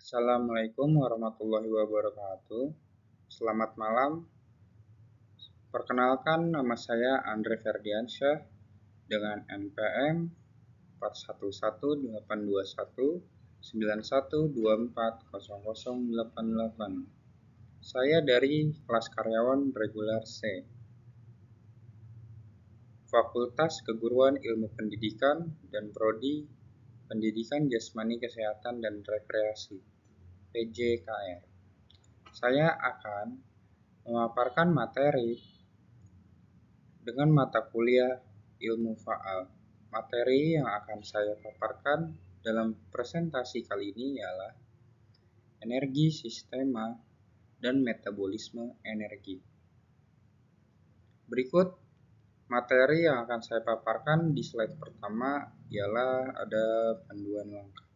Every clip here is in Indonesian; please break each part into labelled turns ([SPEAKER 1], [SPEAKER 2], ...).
[SPEAKER 1] Assalamualaikum warahmatullahi wabarakatuh. Selamat malam. Perkenalkan, nama saya Andre Ferdiansyah dengan NPM 41819191240088. Saya dari kelas karyawan reguler C, Fakultas Keguruan Ilmu Pendidikan dan Prodi Pendidikan Jasmani Kesehatan dan Rekreasi, PJKR. Saya akan memaparkan materi dengan mata kuliah ilmu faal. Materi yang akan saya paparkan dalam presentasi kali ini ialah energi sistema dan metabolisme energi. Berikut materi yang akan saya paparkan di slide pertama ialah ada panduan langkah.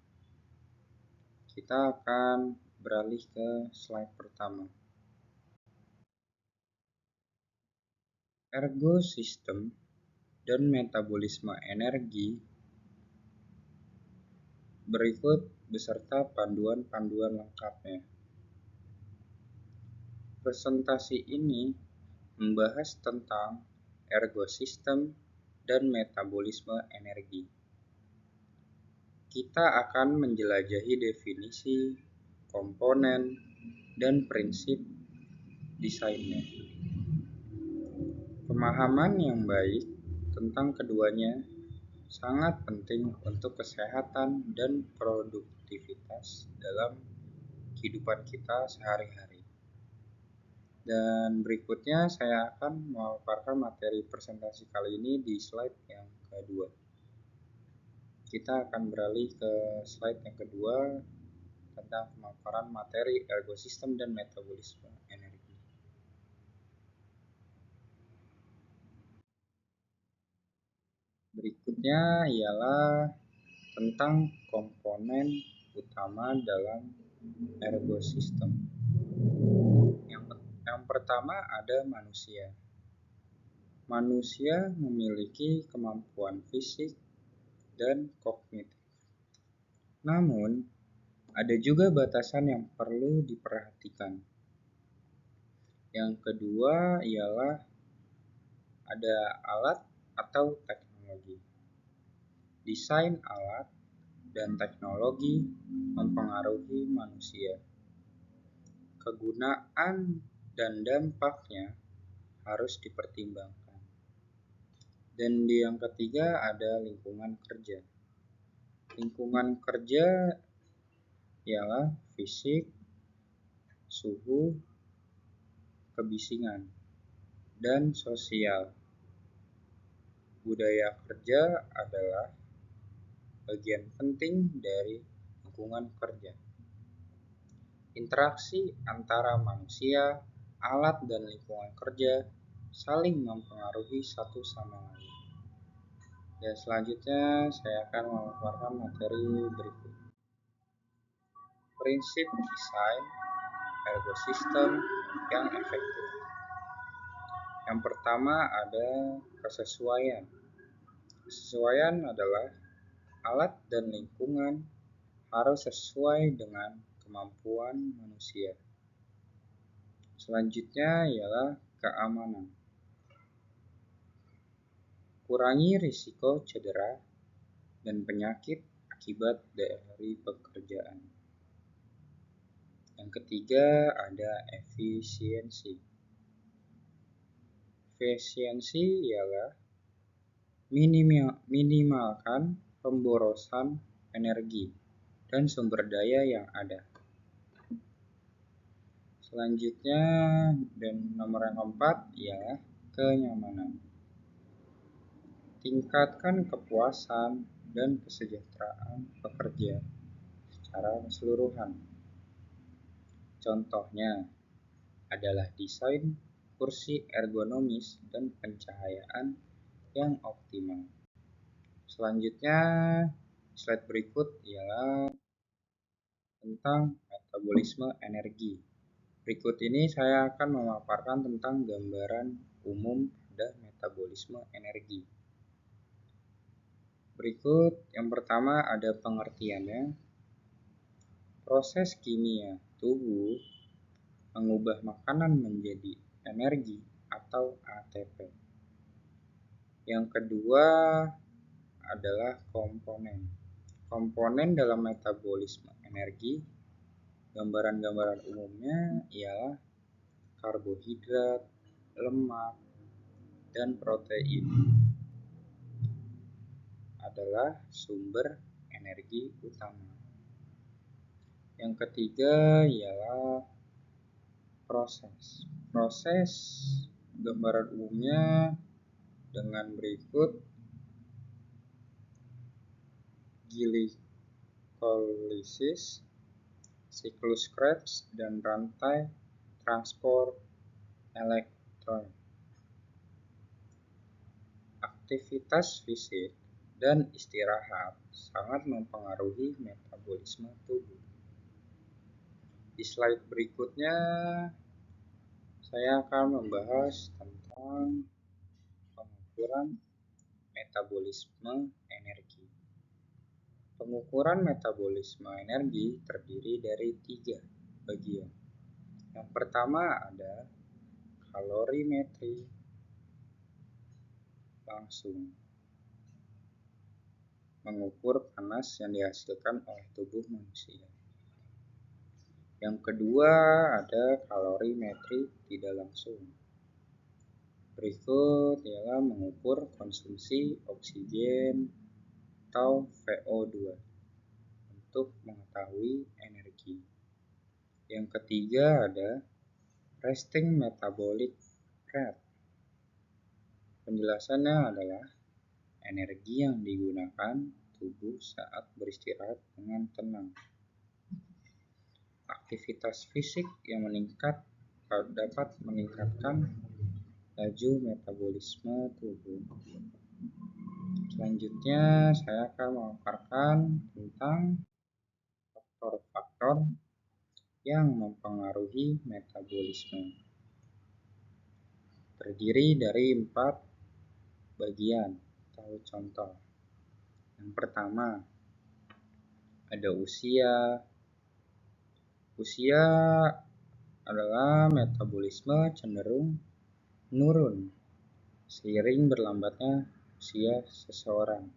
[SPEAKER 1] Kita akan beralih ke slide pertama. Ergosistem dan metabolisme energi berikut beserta panduan-panduan lengkapnya. Presentasi ini membahas tentang ergosistem dan metabolisme energi. Kita akan menjelajahi definisi, komponen, dan prinsip desainnya. Pemahaman yang baik tentang keduanya sangat penting untuk kesehatan dan produktivitas dalam kehidupan kita sehari-hari. Dan berikutnya saya akan memaparkan materi presentasi kali ini di slide yang kedua. Kita akan beralih ke slide yang kedua tentang pemaparan materi ergosistem dan metabolisme energi. Berikutnya ialah tentang komponen utama dalam ergosistem. Yang pertama ada manusia. Manusia memiliki kemampuan fisik dan kognitif. Namun, ada juga batasan yang perlu diperhatikan. Yang kedua ialah ada alat atau teknologi. Desain alat dan teknologi mempengaruhi manusia. Kegunaan dan dampaknya harus dipertimbangkan. Dan di yang ketiga ada lingkungan kerja. Lingkungan kerja ialah fisik, suhu, kebisingan, dan sosial. Budaya kerja adalah bagian penting dari lingkungan kerja. Interaksi antara manusia, alat, dan lingkungan kerja saling mempengaruhi satu sama lain. Dan selanjutnya saya akan memaparkan materi berikut. Prinsip desain ergosistem yang efektif. Yang pertama ada kesesuaian. Kesesuaian adalah alat dan lingkungan harus sesuai dengan kemampuan manusia. Selanjutnya ialah keamanan. Kurangi risiko cedera dan penyakit akibat dari pekerjaan. Yang ketiga ada efisiensi. Efisiensi ialah minimalkan pemborosan energi dan sumber daya yang ada. Selanjutnya dan nomor yang keempat ialah kenyamanan. Tingkatkan kepuasan dan kesejahteraan pekerja secara keseluruhan. Contohnya adalah desain kursi ergonomis dan pencahayaan yang optimal. Selanjutnya, slide berikut ialah tentang metabolisme energi. Berikut ini saya akan memaparkan tentang gambaran umum pada metabolisme energi. Berikut yang pertama ada pengertiannya. Proses kimia tubuh mengubah makanan menjadi energi atau ATP. Yang kedua adalah komponen. Komponen dalam metabolisme energi, gambaran-gambaran umumnya ialah karbohidrat, lemak, dan protein adalah sumber energi utama. Yang ketiga ialah proses. Proses gambaran umumnya dengan berikut: glikolisis, siklus Krebs, dan rantai transport elektron. Aktivitas fisik dan istirahat sangat mempengaruhi metabolisme tubuh. Di slide berikutnya, saya akan membahas tentang pengukuran metabolisme energi. Pengukuran metabolisme energi terdiri dari 3 bagian. Yang pertama ada kalorimetri langsung, mengukur panas yang dihasilkan oleh tubuh manusia. Yang kedua ada kalorimetri tidak langsung. Berikut ialah mengukur konsumsi oksigen atau VO2 untuk mengetahui energi. Yang ketiga ada resting metabolic rate. Penjelasannya adalah energi yang digunakan tubuh saat beristirahat dengan tenang. Aktivitas fisik yang meningkat dapat meningkatkan laju metabolisme tubuh. Selanjutnya saya akan memaparkan tentang faktor-faktor yang mempengaruhi metabolisme. Terdiri dari 4 bagian atau contoh. Yang pertama ada usia. Usia adalah metabolisme cenderung menurun seiring berlambatnya usia seseorang.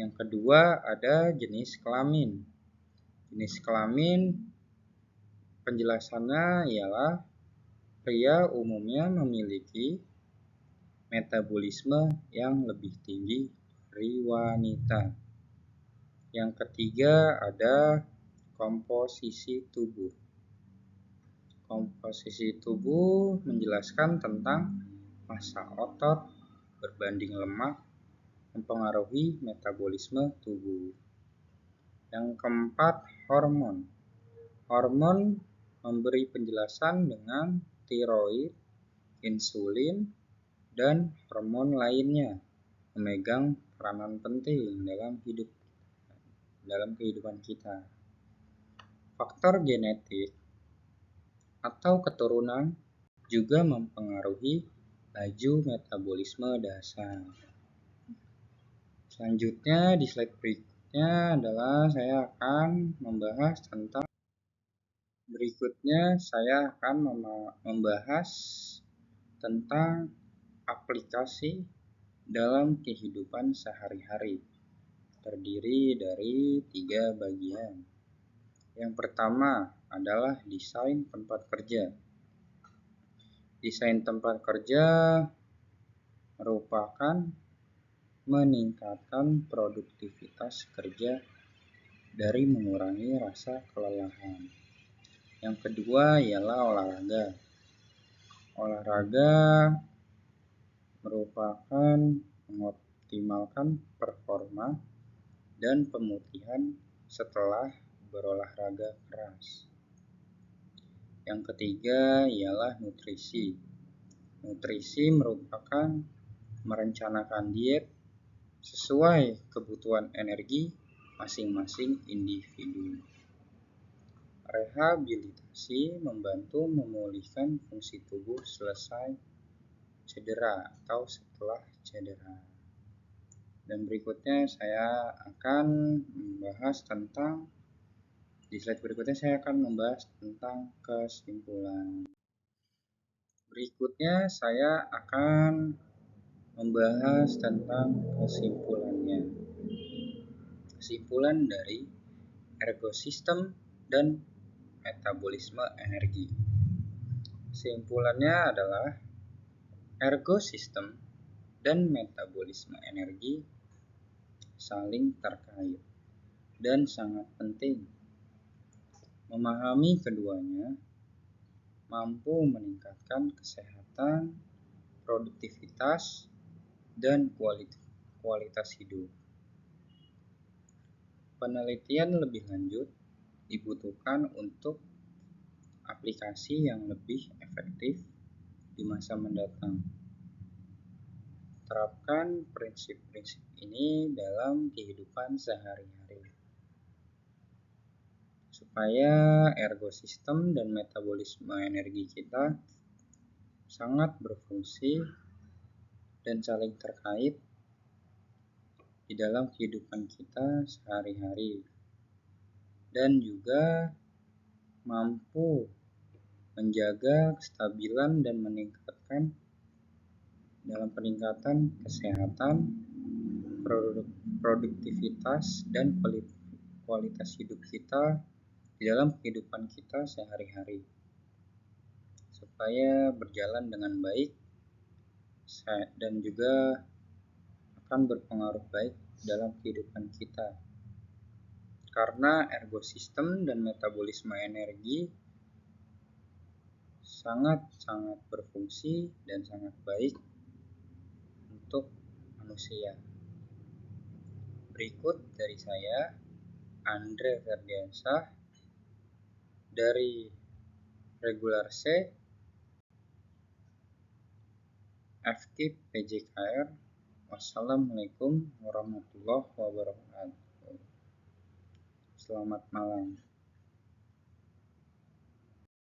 [SPEAKER 1] Yang kedua ada jenis kelamin. Jenis kelamin penjelasannya ialah pria umumnya memiliki metabolisme yang lebih tinggi dari wanita. Yang ketiga ada komposisi tubuh. Komposisi tubuh menjelaskan tentang massa otot berbanding lemak mempengaruhi metabolisme tubuh. Yang keempat, hormon. Hormon memberi penjelasan dengan tiroid, insulin, dan hormon lainnya memegang peranan penting dalam kehidupan kita. Faktor genetik atau keturunan juga mempengaruhi laju metabolisme dasar. Selanjutnya di slide berikutnya adalah saya akan membahas tentang aplikasi dalam kehidupan sehari-hari. Terdiri dari 3 bagian. Yang pertama adalah desain tempat kerja. Desain tempat kerja merupakan meningkatkan produktivitas kerja dari mengurangi rasa kelelahan. Yang kedua ialah olahraga. Olahraga merupakan mengoptimalkan performa dan pemutihan setelah berolahraga keras. Yang ketiga ialah nutrisi. Nutrisi merupakan merencanakan diet sesuai kebutuhan energi masing-masing individu. Rehabilitasi membantu memulihkan fungsi tubuh selesai cedera atau setelah cedera. Dan berikutnya saya akan membahas tentang Di slide berikutnya saya akan membahas tentang kesimpulan. Berikutnya saya akan membahas tentang kesimpulannya. Kesimpulan dari ergosistem dan metabolisme energi. Kesimpulannya adalah ergosistem dan metabolisme energi saling terkait dan sangat penting. Memahami keduanya mampu meningkatkan kesehatan, produktivitas, dan kualitas hidup. Penelitian lebih lanjut dibutuhkan untuk aplikasi yang lebih efektif di masa mendatang. Terapkan prinsip-prinsip ini dalam kehidupan sehari-hari supaya ergosistem dan metabolisme energi kita sangat berfungsi dan saling terkait di dalam kehidupan kita sehari-hari, dan juga mampu menjaga kestabilan dan meningkatkan dalam peningkatan kesehatan, produktivitas, dan kualitas hidup kita di dalam kehidupan kita sehari-hari supaya berjalan dengan baik dan juga akan berpengaruh baik dalam kehidupan kita, karena ergosistem dan metabolisme energi sangat-sangat berfungsi dan sangat baik untuk manusia. Berikut dari saya, Andre Ferdiansyah dari Regular C FKIP PJKR. Wassalamualaikum warahmatullahi wabarakatuh. Selamat malam.